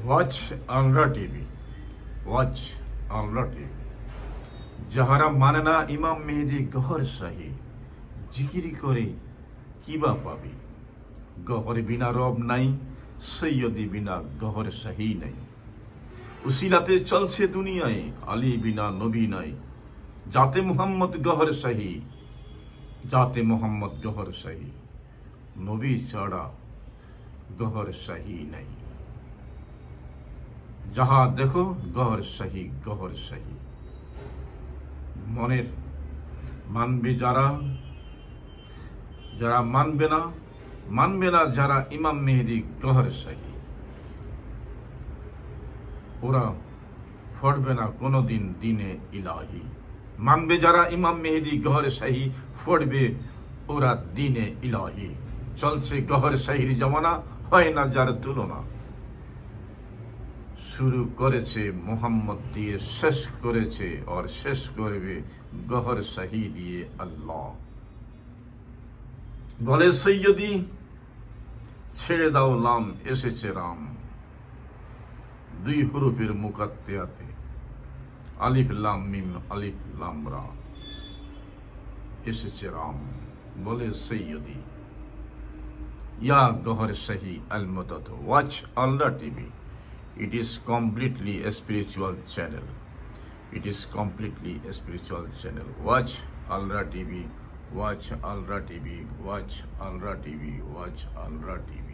Watch Alra TV, watch Alra TV. যাহারা মানে না ইমাম মেহেদি গহর শাহী, জিকিরি করে কিবা পাবি। গহরে বিনা রব নাই, সৈয়দি বিনা গহর শাহী নাই। উসিলাতে চলছে দুনিয়ায়, আলী বিনা নবী নাই। জাতে মুহাম্মদ গহর শাহী, জাতে মুহাম্মদ গহর শাহী, নবী ছাড়া গহর শাহী নাই। যাহা দেখো গহর শাহী, গহর শাহী। মনের মানবে যারা, যারা মানবে না যারা ইমাম মেহেদি গহর শাহী, ওরা ফড়বে না কোনোদিন দিনে ইলাহি। মানবে যারা ইমাম মেহেদি গহর শাহী, ফড়বে ওরা দিনে ইলাহি। চলছে গহর শাহীর জমানা, হয় না যার তুলনা। শুরু করেছে মোহাম্মদ দিয়ে, শেষ করেছে আর শেষ করবে গহর শাহী দিয়ে আল্লাহ। বলে সৈয়দি ছেড়ে দাও লাম, এসেছে রাম। দুই হুরুফের মুকাত্তিয়াতে, আলিফ লাম মিম, আলিফ লাম রা, এসেছে রাম। বলে সৈয়দি ইয়া গহর শাহী আল মদদ। Watch Alra TV. It is completely a spiritual channel. It is completely a spiritual channel. Watch Alra TV. Watch Alra TV. Watch Alra TV. Watch Alra TV.